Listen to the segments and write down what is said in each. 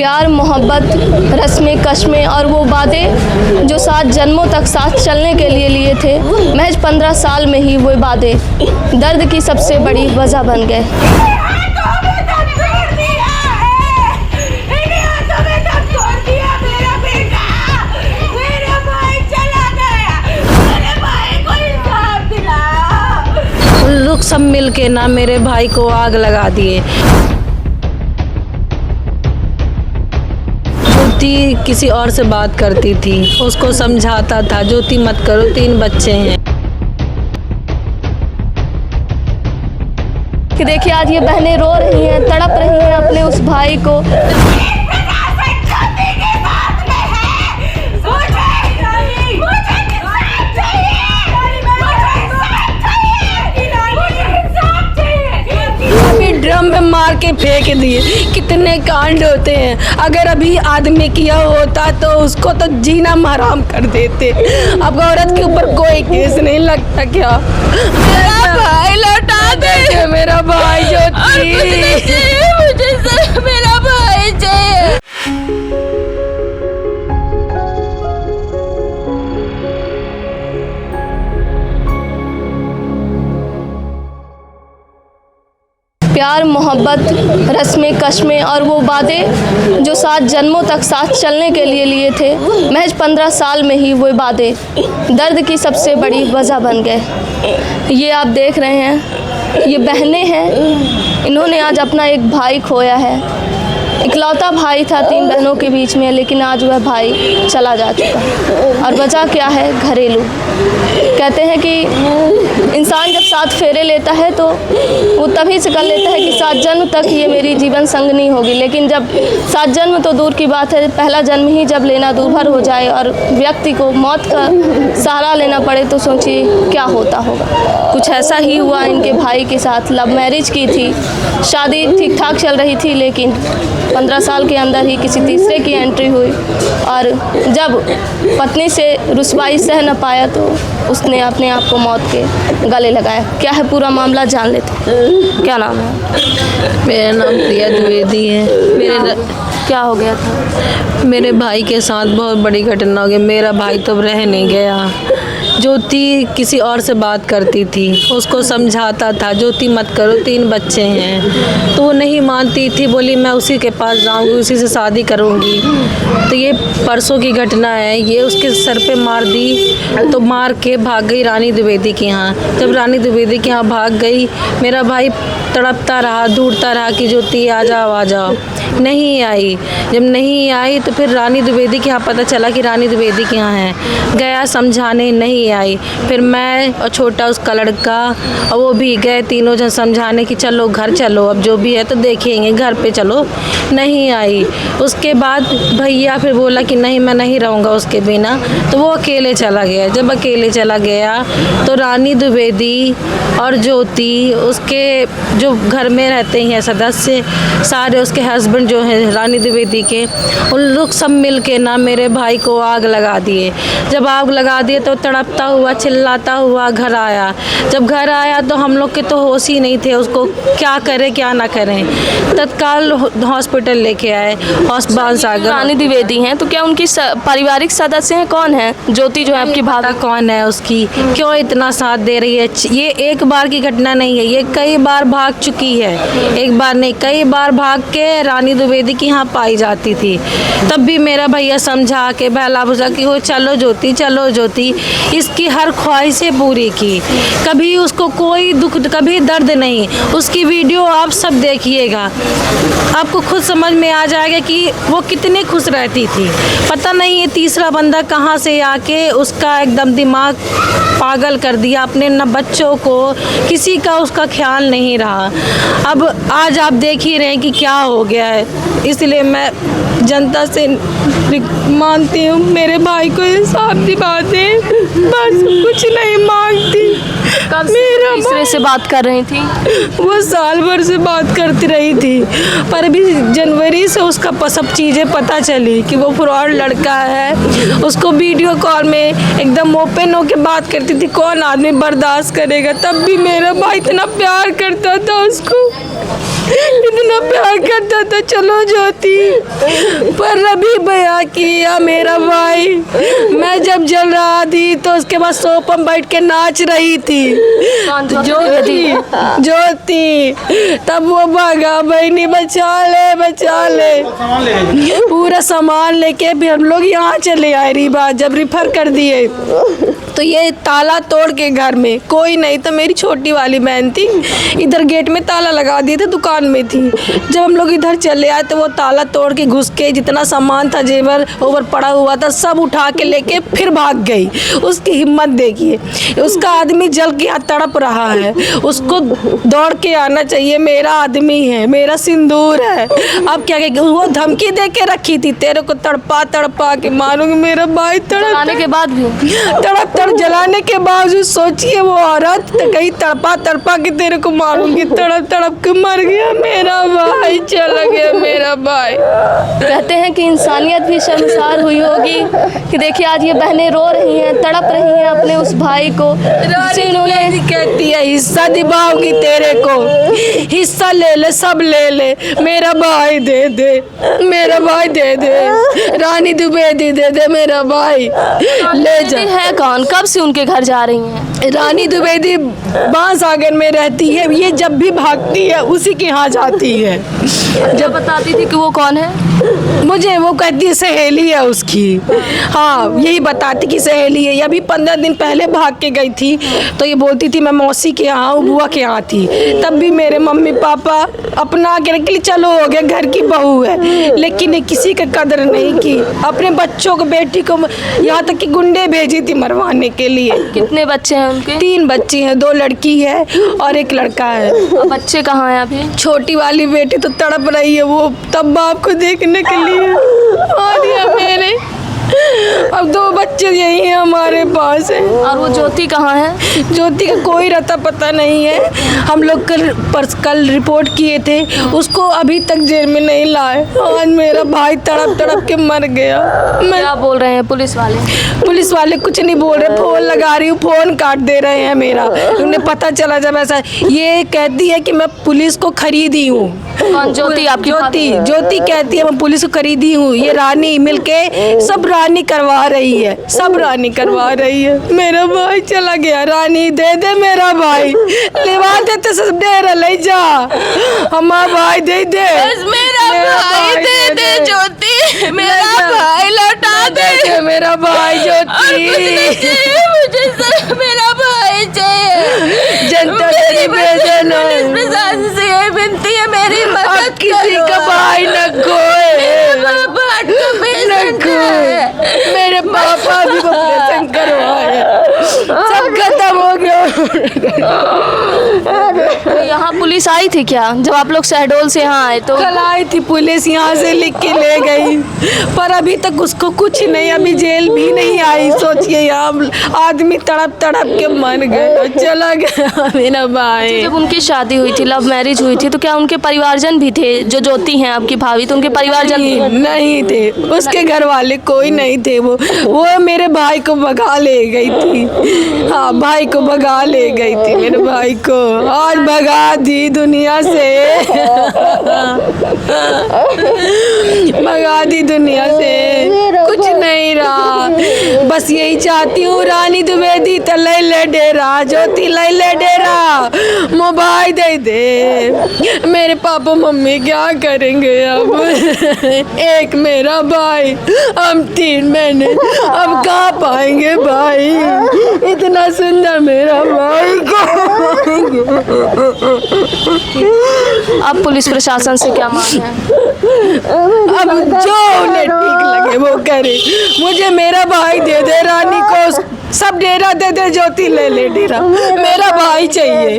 प्यार, मोहब्बत, रस्में, कस्में और वो वादे जो 7 जन्मों तक साथ चलने के लिए थे, महज 15 साल में ही वो वादे दर्द की सबसे बड़ी वजह बन गए। लोग सब मिल के ना मेरे भाई को आग लगा दिए। ज्योति किसी और से बात करती थी, उसको समझाता था ज्योति मत करो, 3 बच्चे हैं। कि देखिए आज ये बहनें रो रही हैं, तड़प रही हैं अपने उस भाई को। ड्रम में मार के फेंक दिए। कितने कांड होते हैं, अगर अभी आदमी किया होता तो उसको तो जीना हराम कर देते। अब औरत के ऊपर कोई केस नहीं लगता क्या? मेरा भाई लौटा दे, मेरा भाई ज्योति, मुझे सिर्फ मेरा भाई चाहिए। प्यार, मोहब्बत, रस्में, कस्में और वो वादे जो 7 जन्मों तक साथ चलने के लिए थे, महज 15 साल में ही वो वादे दर्द की सबसे बड़ी वजह बन गए। ये आप देख रहे हैं, ये बहनें हैं, इन्होंने आज अपना एक भाई खोया है। इकलौता भाई था 3 बहनों के बीच में, लेकिन आज वह भाई चला जा चुका। और वजह क्या है? घरेलू। कहते हैं कि इंसान जब 7 फेरे लेता है तो वो तभी से कर लेता है कि 7 जन्म तक ये मेरी जीवन संगनी होगी, लेकिन जब 7 जन्म तो दूर की बात है, पहला जन्म ही जब लेना दूभर हो जाए और व्यक्ति को मौत का सहारा लेना पड़े तो सोचिए क्या होता होगा। कुछ ऐसा ही हुआ इनके भाई के साथ। लव मैरिज की थी, शादी ठीक ठाक चल रही थी, लेकिन 15 साल के अंदर ही किसी तीसरे की एंट्री हुई और जब पत्नी से रुसवाई सह न पाया तो उसने अपने आप को मौत के गले लगाया। क्या है पूरा मामला जान लेते। क्या नाम है? मेरा नाम प्रिया द्विवेदी है। क्या हो गया था? मेरे भाई के साथ बहुत बड़ी घटना हो गई। मेरा भाई तो रह नहीं गया। ज्योति किसी और से बात करती थी, उसको समझाता था ज्योति मत करो, 3 बच्चे हैं। तो वो नहीं मानती थी, बोली मैं उसी के पास जाऊंगी, उसी से शादी करूंगी। तो ये परसों की घटना है। ये उसके सर पे मार दी तो मार के भाग गई रानी द्विवेदी के यहाँ। जब रानी द्विवेदी के यहाँ भाग गई, मेरा भाई तड़पता रहा, ढूंढता रहा कि ज्योति आ जाओ आ जाओ। नहीं आई। जब नहीं आई तो फिर रानी द्विवेदी के यहाँ पता चला कि रानी द्विवेदी के यहाँ है। गया समझाने, नहीं आई। फिर मैं और छोटा उसका लड़का और वो भी गए, तीनों जन समझाने कि चलो घर चलो, अब जो भी है तो देखेंगे, घर पे चलो। नहीं आई। उसके बाद भैया फिर बोला कि नहीं मैं नहीं रहूँगा उसके बिना, तो वो अकेले चला गया। जब अकेले चला गया तो रानी द्विवेदी और ज्योति, उसके जो घर में रहते हैं सदस्य सारे, उसके हस्बैंड जो हैं रानी द्विवेदी के, उन लोग सब मिल के ना मेरे भाई को आग लगा दिए। जब आग लगा दिए तो तड़पता हुआ चिल्लाता हुआ घर आया। जब घर आया तो हम लोग के तो होश ही नहीं थे, उसको क्या करें क्या ना करें। तत्काल हॉस्पिटल लेके आए, हॉस्पिटल सागर। रानी द्विवेदी हैं तो क्या उनकी पारिवारिक सदस्य हैं? कौन है? ज्योति जो है आपकी भाभी, कौन है उसकी, क्यों इतना साथ दे रही है? ये एक बार की घटना नहीं है, ये कई बार भाग चुकी है। एक बार नहीं, कई बार भाग के रानी द्विवेदी की यहाँ पाई जाती थी। तब भी मेरा भैया समझा के बहला बुझा कि वो चलो ज्योति, चलो ज्योति। इसकी हर ख्वाहिशें पूरी की, कभी उसको कोई दुख, कभी दर्द नहीं। उसकी वीडियो आप सब देखिएगा, आपको खुद समझ में आ जाएगा कि वो कितनी खुश रहती थी। पता नहीं ये तीसरा बंदा कहाँ से आके उसका एकदम दिमाग पागल कर दिया। अपने न बच्चों को, किसी का उसका ख्याल नहीं रहा। अब आज आप देख ही रहे हैं कि क्या हो गया है। इसलिए मैं जनता से मानती हूँ मेरे भाई को इंसाफ दिला दे, बस कुछ नहीं मांगती। कब मेरा तीसरे से बात कर रही थी? वो साल भर से बात करती रही थी, पर अभी जनवरी से उसका सब चीज़ें पता चली कि वो फ्रॉड लड़का है। उसको वीडियो कॉल में एकदम ओपन होके बात करती थी, कौन आदमी बर्दाश्त करेगा। तब भी मेरा भाई इतना प्यार करता था उसको। इतना प्यार करता था। चलो ज्योति, पर रवि बया किया मेरा भाई। मैं जब जल रहा थी तो उसके बाद सोफा में बैठ के नाच रही थी ज्योति। ज्योति तब वो भागा, बहनी बचा ले। पूरा सामान लेके भी हम लोग यहाँ चले आए रीवा। जब रिफर कर दिए तो ये ताला तोड़ के घर में कोई नहीं, तो मेरी छोटी वाली बहन थी, इधर गेट में ताला लगा दिए थे, दुकान में थी। जब हम लोग इधर चले आए तो वो ताला तोड़ के घुस के जितना सामान था, जेवर ओवर पड़ा हुआ था, सब उठा के लेके फिर भाग गई। उसकी हिम्मत देखिए, उसका आदमी जल के यहाँ तड़प रहा है, उसको दौड़ के आना चाहिए। मेरा आदमी है, मेरा सिंदूर है। अब क्या कहेगी, वो धमकी दे के रखी थी, तेरे को तड़पा के मारूंगी। मेरा भाई जलाने के बाद भी तड़प जलाने के बावजूद सोचिए, वो औरत कहीं तड़पा के तेरे को मारूंगी, तड़प के मर गया। मेरा भाई चला गया, मेरा भाई। कहते हैं कि इंसानियत भी शर्मसार हुई होगी कि देखिए आज ये बहनें रो रही हैं, तड़प रही हैं अपने उस भाई को। रानी कहती है हिस्सा दिवाऊंगी तेरे को, हिस्सा ले ले, सब ले ले, मेरा भाई दे दे, मेरा भाई दे दे, रानी द्विवेदी दे दे, मेरा भाई ले जा। है कौन, कब से उनके घर जा रही हैं? रानी द्विवेदी बांसागर में रहती है। ये जब भी भागती है उसी के यहाँ जाती है। जब बताती थी कि वो कौन है? मुझे वो कहती है सहेली है उसकी। हाँ, यही बताती कि सहेली है। ये अभी 15 दिन पहले भाग के गई थी तो ये बोलती थी मैं मौसी के यहाँ हूँ, बुआ के यहाँ थी। तब भी मेरे मम्मी पापा अपना के रख ली, चलो हो गया, घर की बहू है। लेकिन किसी का कदर नहीं की। अपने बच्चों को, बेटी को, यहाँ तक कि गुंडे भेजी थी मरवाने के लिए। कितने बच्चे हैं उनके? 3 बच्चे हैं, 2 लड़की है और 1 लड़का है। अब बच्चे कहाँ हैं अभी? छोटी वाली बेटी तो तड़प रही है, वो तब बाप को देखने के लिए आ रही है मेरे। अब 2 बच्चे यही हैं हमारे पास है। और वो ज्योति कहाँ है? ज्योति का कोई रहता पता नहीं है। हम लोग कल रिपोर्ट किए थे, उसको अभी तक जेल में नहीं लाए। आज मेरा भाई तड़प के मर गया। क्या बोल रहे हैं पुलिस वाले? पुलिस वाले कुछ नहीं बोल रहे। फोन लगा रही हूँ, फोन काट दे रहे हैं मेरा। उन्हें पता चला जब ऐसा, ये कहती है कि मैं पुलिस को खरीदी हूँ। कौन ज्योति? आपकी ज्योति कहती है मैं पुलिस को खरीदी हूँ। ये रानी मिलके सब रानी करवा रही है, सब रानी करवा रही है। मेरा भाई चला गया, रानी दे दे मेरा भाई, लेवा दे तो सब डेरा ले जा, हमारा भाई दे दे, मेरा भाई दे दे ज्योति, मेरा भाई लौटा दे, मेरा भाई ज्योति, मुझे मेरा भाई चाहिए। जनता तेरी बेजन प्रशासन से ये विनती है, मेरी मदद किसी का भाई न खोए, मेरे पापा भी ऑपरेशन करवाए, सब खत्म हो गया। तो यहाँ पुलिस आई थी क्या जब आप लोग शहडोल से यहाँ आए? तो कल आई थी पुलिस, यहाँ से लिख के ले गई, पर अभी तक उसको कुछ नहीं, अभी जेल भी नहीं आई। सोचिए यहाँ आदमी तड़प के मर गया, चला गया मेरा भाई। जब उनकी शादी हुई थी, लव मैरिज हुई थी, तो क्या उनके परिवारजन भी थे? जो ज्योति हैं आपकी भाभी, तो उनके परिवारजन नहीं थे, उसके घर वाले कोई नहीं थे। वो मेरे भाई को भगा ले गई थी। हाँ, भाई को भगा ले गई थी, मेरे भाई को आज भगा दी दुनिया से, भगा दी दुनिया से, कुछ नहीं रहा। बस यही चाहती हूँ रानी द्विवेदी तो ले ले डेरा, ज्योति ले ले डेरा, मोबाइल दे दे। मेरे पापा मम्मी क्या करेंगे अब? एक मेरा भाई, हम 3 महीने, अब कहाँ पाएंगे भाई? इतना सुंदर मेरा भाई को। अब पुलिस प्रशासन से क्या मांग है? अब जो उन्हें ठीक लगे वो करे। मुझे मेरा भाई दे दे, रानी को सब डेरा दे दे, ज्योति ले ले डेरा, मेरा भाई चाहिए,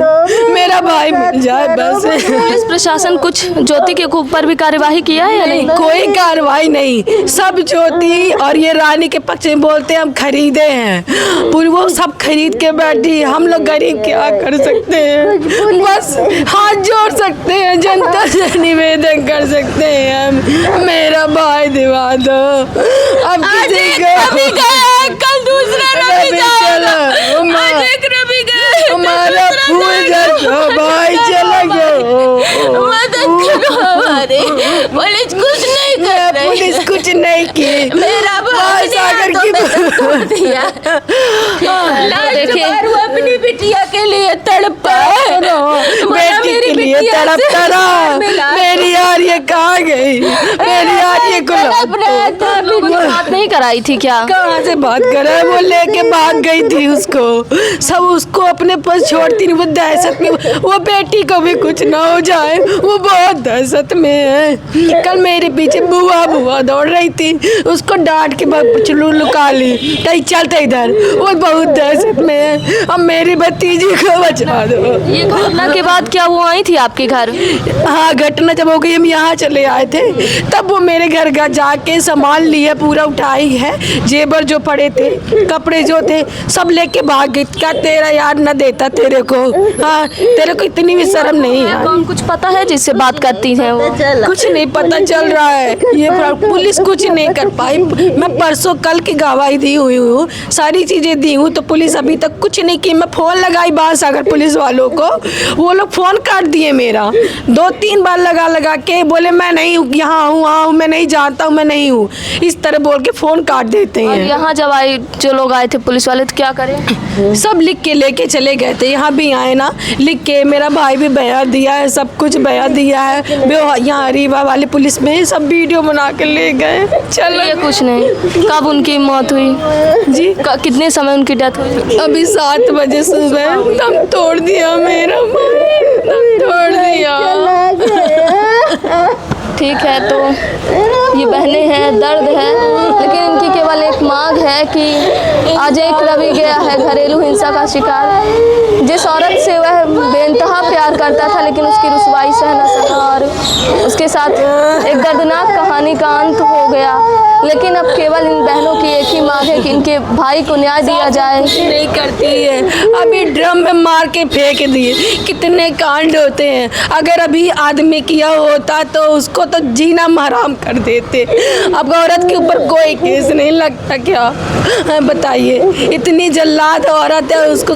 मेरा भाई मिल जाए बस। पुलिस प्रशासन कुछ ज्योति के ऊपर भी कार्यवाही किया है या नहीं? कोई कार्रवाई नहीं, सब ज्योति और ये रानी के पक्ष में बोलते हैं हम खरीदे हैं, पूरी वो सब खरीद के बैठी। हम लोग गरीब क्या कर सकते हैं? बस हाथ जोड़ सकते हैं, जनता से निवेदन कर सकते हैं हम, मेरा भाई दिवा दो। अब किसी को कल दूसरा हमारा फूल भाई चला गया। हमारे पुलिस कुछ नहीं कर रही। पुलिस कुछ नहीं की। मेरा भाई सागर की दिया। देखिए वो अपनी बिटिया के लिए तड़पा है, बेटी के लिए तड़पता रहा। मेरी यार ये कहाँ गई? मेरी यार ये बात नहीं कराई थी क्या? कहाँ से बात कर रहा है? वो लेके भाग गई थी उसको, सब उसको अपने पास छोड़ती नहीं। वो दहशत में, वो बेटी को भी कुछ ना हो जाए, वो बहुत दहशत में है। कल मेरे पीछे बुआ बुआ दौड़ रही थी, उसको डांट के चलू लुका ली, कहीं चलते इधर। वो बहुत दहशत में है। अब मेरी भतीजी को बचा दो। ये घटना के बाद क्या वो आई थी आपके घर? हाँ, घटना जब हो गई, हम यहाँ चले आए थे, तब वो मेरे घर का जाके सामान लिया, पूरा उठाई है, जेबर जो पड़े थे, कपड़े जो थे, सब लेके भाग गई। क्या तेरा यार न देता तेरे को? हाँ, तेरे को इतनी भी शर्म नहीं है? कौन कुछ पता है जिससे बात करती हैं वो? कुछ नहीं पता चल रहा है। ये पुलिस कुछ नहीं कर पाई। मैं परसों कल की गवाही दी हुई हूँ, सारी चीजें दी हूँ, तो पुलिस अभी तक कुछ नहीं की। मैं फोन लगाई बाणसागर पुलिस वालों को, वो लोग फोन काट दिए मेरा। 2-3 बार लगा के बोले मैं नहीं हूँ, यहाँ हूँ, वहाँ हूँ, मैं नहीं जानता हूँ, मैं नहीं हूँ, इस तरह बोल के फोन काट देते और हैं। यहाँ जब आए जो लोग आए थे पुलिस वाले तो क्या करें? सब लिख के लेके चले गए थे। यहाँ भी आए ना, लिख के, मेरा भाई भी बयान दिया है, सब कुछ बयान दिया है। वो यहाँ रीवा वाले पुलिस में सब वीडियो बना के ले गए। चलो ये कुछ नहीं। कब उनकी मौत हुई जी? कितने समय उनकी डेथ हुई? अभी 7 बजे सुबह। दम तोड़ दिया मेरा भाई, दम तोड़ दिया। ठीक है, तो ये बहनें हैं, दर्द है, लेकिन इनकी केवल एक मांग है कि आज एक रवि गया है घरेलू हिंसा का शिकार, जिस औरत से वह बेइंतहा प्यार करता था, लेकिन उसकी रुसवाई सह न सका और उसके साथ एक दर्दनाक कहानी का अंत हो गया। लेकिन अब केवल इन बहनों की एक ही मांग है कि इनके भाई को न्याय दिया जाए। नहीं करती है, अभी ड्रम में मार के फेंक दिए। कितने कांड होते हैं, अगर अभी आदमी किया होता तो उसको तो जीना हराम कर देते। अब औरत के ऊपर कोई केस नहीं लगता क्या? बताइए, इतनी जल्लाद औरत है, उसको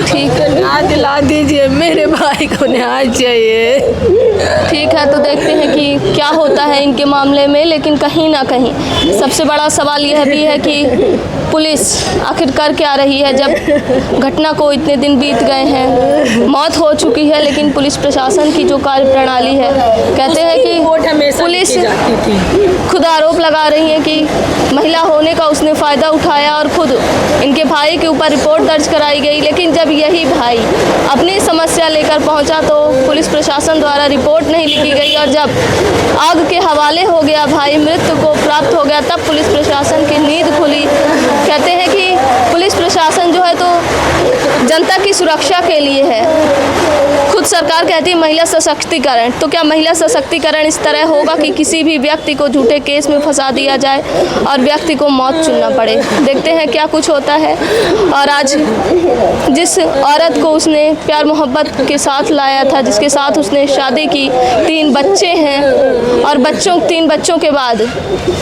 ठीक है, न्याय दिला दीजिए, मेरे भाई को न्याय चाहिए। ठीक है, तो देखते हैं कि क्या होता है इनके मामले में। लेकिन कहीं ना कहीं सबसे बड़ा सवाल यह भी है कि पुलिस आखिर कर क्या रही है, जब घटना को इतने दिन बीत गए हैं, मौत हो चुकी है, लेकिन पुलिस प्रशासन की जो कार्य प्रणाली है, कहते हैं कि पुलिस खुद आरोप लगा रही है कि महिला होने का उसने फ़ायदा उठाया और खुद इनके भाई के ऊपर रिपोर्ट दर्ज कराई गई। लेकिन जब यही भाई अपनी समस्या लेकर पहुंचा तो पुलिस प्रशासन द्वारा रिपोर्ट नहीं लिखी गई, और जब आग के हवाले हो गया, भाई मृत्यु को प्राप्त हो गया, तब पुलिस प्रशासन की नींद खुली। कहते हैं कि पुलिस प्रशासन जो है तो जनता की सुरक्षा के लिए है। खुद सरकार कहती है महिला सशक्तिकरण, तो क्या महिला सशक्तिकरण इस तरह होगा कि किसी भी व्यक्ति को झूठे केस में फंसा दिया जाए और व्यक्ति को मौत चुनना पड़े? देखते हैं क्या कुछ होता है। और आज जिस औरत को उसने प्यार मोहब्बत के साथ लाया था, जिसके साथ उसने शादी की, 3 बच्चे हैं, और 3 बच्चों के बाद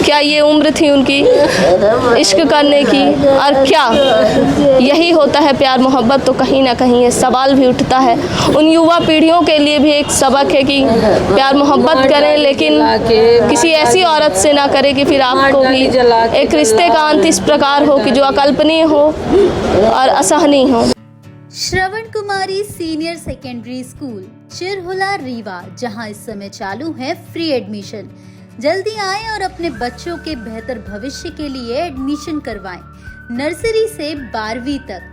क्या ये उम्र थी उनकी इश्क करने की? और क्या यही होता है प्यार मोहब्बत? तो कहीं ना कहीं ये सवाल भी उठता है। उन युवा पीढ़ियों के लिए भी एक सबक है कि प्यार मोहब्बत करें, लेकिन किसी ऐसी औरत से ना करें कि फिर आपको भी एक रिश्ते का अंत इस प्रकार हो कि जो अकल्पनीय हो और असहनीय हो। श्रवण कुमारी senior secondary school Chirhula Rewa, जहां इस समय चालू है फ्री एडमिशन। जल्दी आएं और अपने बच्चों के बेहतर भविष्य के लिए एडमिशन करवाएं। नर्सरी से 12वीं तक।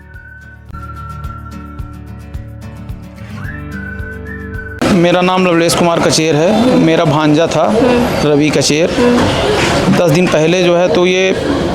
मेरा नाम लवलेश कुमार कचेर है। मेरा भांजा था रवि कचेर। 10 दिन पहले जो है तो ये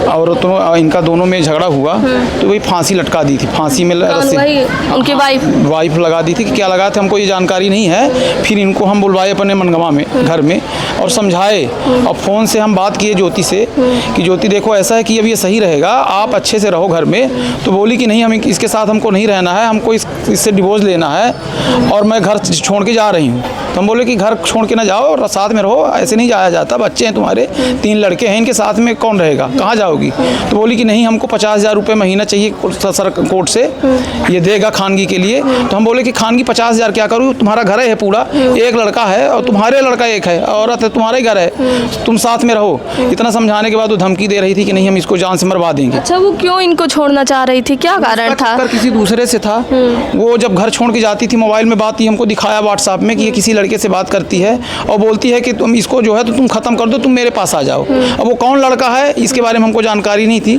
औरतों इनका दोनों में झगड़ा हुआ तो वही फांसी लटका दी थी। फांसी में वही उनकी वाइफ लगा दी थी कि क्या लगा थे हमको ये जानकारी नहीं है। फिर इनको हम बुलवाए अपने मनगवा में घर में और समझाए, और फ़ोन से हम बात किए ज्योति से कि ज्योति देखो ऐसा है कि अब ये सही रहेगा, आप अच्छे से रहो घर में। तो बोली कि नहीं, हम इसके साथ हमको नहीं रहना है, हमको इससे डिवोर्स लेना है और मैं घर छोड़ के जा रही हूँ। तो हम बोले कि घर छोड़ के ना जाओ, साथ में रहो, ऐसे नहीं जाया जाता, बच्चे हैं तुम्हारे, 3 लड़के हैं, इनके साथ में कौन रहेगा, कहाँ जाओ होगी। तो बोली कि नहीं, हमको 50,000 रुपये महीना चाहिए कोर्ट से, ये देगा खानगी के लिए। तो हम बोले कि खानगी 50,000 क्या करूँ, तुम्हारा घर है पूरा, एक लड़का है और तुम्हारे लड़का एक है, औरत है, तुम्हारा ही घर है, तुम साथ में रहो। इतना समझाने के बाद वो धमकी दे रही थी कि नहीं, हम इसको जान से मरवा देंगे। अच्छा, वो क्यों इनको छोड़ना चाह रही थी, क्या कारण था? किसी दूसरे से था। वो जब घर छोड़ के जाती थी, मोबाइल में बात हमको दिखाया व्हाट्सएप में कि ये किसी लड़के से बात करती है और बोलती है कि तुम इसको जो है तो तुम खत्म कर दो, तुम मेरे पास आ जाओ। अब वो कौन लड़का है इसके बारे में हमको जानकारी नहीं थी।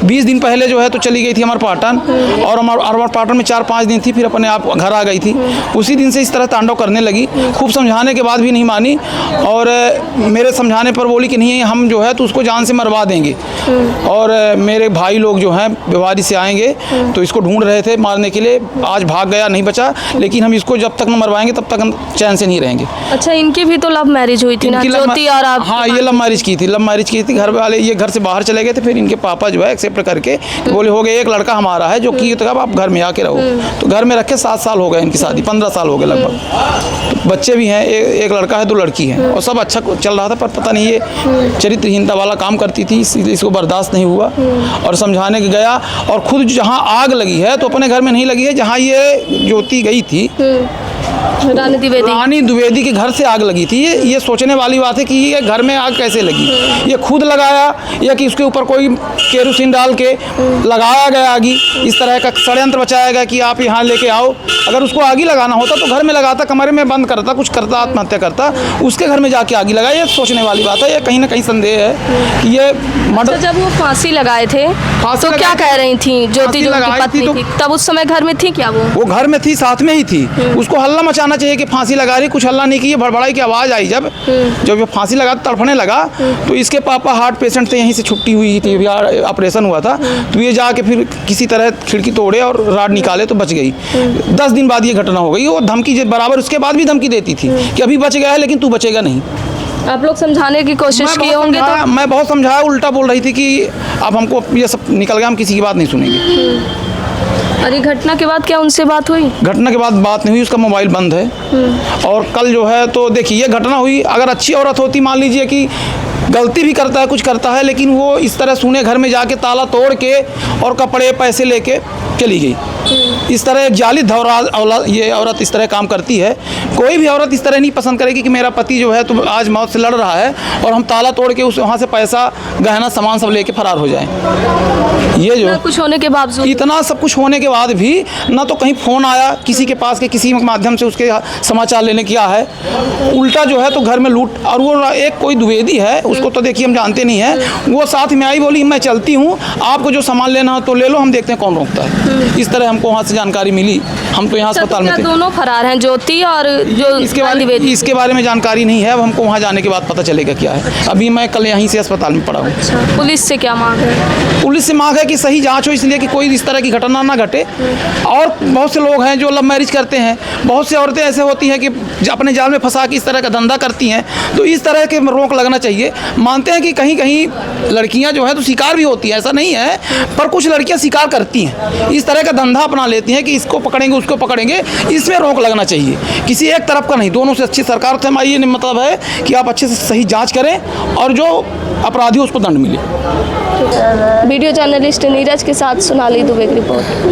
20 दिन पहले जो है तो चली गई थी हमारे पाटन, और हमारे पाटन में 4-5 दिन थी, फिर अपने आप घर आ गई थी। उसी दिन से इस तरह तांडव करने लगी। खूब समझाने के बाद भी नहीं मानी, और मेरे समझाने पर बोली कि नहीं, हम जो है तो उसको जान से मरवा देंगे। और मेरे भाई लोग जो हैं बेवारी से आएंगे तो इसको ढूंढ रहे थे मारने के लिए। आज भाग गया, नहीं बचा, लेकिन हम इसको जब तक न मरवाएंगे तब तक हम चैन से नहीं रहेंगे। अच्छा, इनकी भी तो लव मैरिज हुई थी ना, ज्योति और आप? हाँ, ये लव मैरिज की थी। घर वाले ये घर से बाहर चले गए थे, फिर इनके पापा जो है एक्सेप्ट करके बोले हो गए, एक लड़का हमारा है जो कि तो अब आप घर में आके रहो। तो घर में रखे 7 साल हो गए इनकी शादी, 15 साल हो गए लगभग। तो बच्चे भी हैं, एक लड़का है, 2 लड़की हैं, और सब अच्छा चल रहा था। पर पता नहीं ये चरित्रहीनता वाला काम करती थी, इसलिए इसको बर्दाश्त नहीं हुआ और समझाने के गया। और खुद जहाँ आग लगी है तो अपने घर में नहीं लगी है, जहाँ ये ज्योति गई थी रानी द्विवेदी के घर से आग लगी थी। ये सोचने वाली बात है कि ये घर में आग कैसे लगी, ये खुद लगाया या कि उसके ऊपर कोई केरोसिन डाल के लगाया गया आगी। इस तरह का षड्यंत्र बचाया गया कि आप यहाँ लेके आओ। अगर उसको आगी लगाना होता तो घर में लगाता, कमरे में बंद करता, कुछ करता, आत्महत्या करता। उसके घर में जाके आगी लगाई, ये सोचने वाली बात है। ये कहीं ना कहीं संदेह है कि ये मर्डर। जब वो फांसी लगाए थे तो क्या कह रही थी ज्योति, जो उनकी पत्नी थी, तब उस समय घर में थी क्या? वो घर में थी, साथ में ही थी। उसको हल्ला मचाना चाहिए कि फांसी लगा रही, कुछ हल्ला नहीं की। भड़बड़ाई की आवाज़ आई जब ये फांसी लगा तड़फने लगा। तो इसके पापा हार्ट पेशेंट थे, यहीं से छुट्टी हुई थी, ऑपरेशन हुआ था। तो ये जाके फिर किसी तरह खिड़की तोड़े और राड निकाले तो बच गई। 10 दिन बाद ये घटना हो गई। वो धमकी बराबर उसके बाद भी धमकी देती थी कि अभी बच गया है लेकिन तू बचेगा नहीं। आप लोग समझाने की कोशिश किए होंगे? तो मैं बहुत समझाया, उल्टा बोल रही थी कि अब हमको ये सब निकल गया, हम किसी की बात नहीं सुनेंगे। और ये घटना के बाद क्या उनसे बात हुई? घटना के बाद बात नहीं हुई, उसका मोबाइल बंद है। और कल जो है तो देखिए, ये घटना हुई। अगर अच्छी औरत होती, मान लीजिए कि गलती भी करता है, कुछ करता है, लेकिन वो इस तरह सुने घर में जाके ताला तोड़ के और कपड़े पैसे लेके चली गई। इस तरह एक जाली ये औरत इस तरह काम करती है। कोई भी औरत इस तरह नहीं पसंद करेगी कि मेरा पति जो है तो आज मौत से लड़ रहा है और हम ताला तोड़ के उस वहाँ से पैसा, गहना, सामान सब लेके फरार हो जाएं। ये जो कुछ होने के बावजूद, इतना सब कुछ होने के बाद भी ना तो कहीं फ़ोन आया किसी के पास के, किसी माध्यम से उसके समाचार लेने किया है। उल्टा जो है तो घर में लूट। और वो एक कोई द्विवेदी है, उसको तो देखिए हम जानते नहीं हैं, वो साथ में आई, बोली मैं चलती हूँ, आपको जो सामान लेना हो तो ले लो, हम देखते हैं कौन रोकता है। इस तरह हमको वहाँ से जानकारी मिली। हम तो यहाँ अस्पताल में थे। दोनों फरार हैं, ज्योति और जो इसके बारे में जानकारी नहीं है। अब हमको वहाँ जाने के बाद पता चलेगा क्या है। अभी मैं कल यहीं से अस्पताल में पड़ा हूँ। पुलिस से क्या मांग है? पुलिस से मांग है कि सही जांच हो, इसलिए कि कोई इस तरह की घटना ना घटे। और बहुत से लोग हैं जो लव मैरिज करते हैं, बहुत सी औरतें ऐसे होती हैं कि अपने जाल में फंसा के इस तरह का धंधा करती हैं। तो इस तरह के रोक लगना चाहिए। मानते हैं कि कहीं कहीं लड़कियां जो है तो शिकार भी होती हैं, ऐसा नहीं है, पर कुछ लड़कियां शिकार करती हैं, इस तरह का धंधा अपना लेती हैं कि इसको पकड़ेंगे उसको पकड़ेंगे। इसमें रोक लगना चाहिए, किसी एक तरफ का नहीं, दोनों से। अच्छी सरकार से हमारी ये मतलब है कि आप अच्छे से सही जाँच करें और जो अपराधी उसको दंड मिले। वीडियो जर्नलिस्ट नीरज के साथ सोनाली दुबे की रिपोर्ट।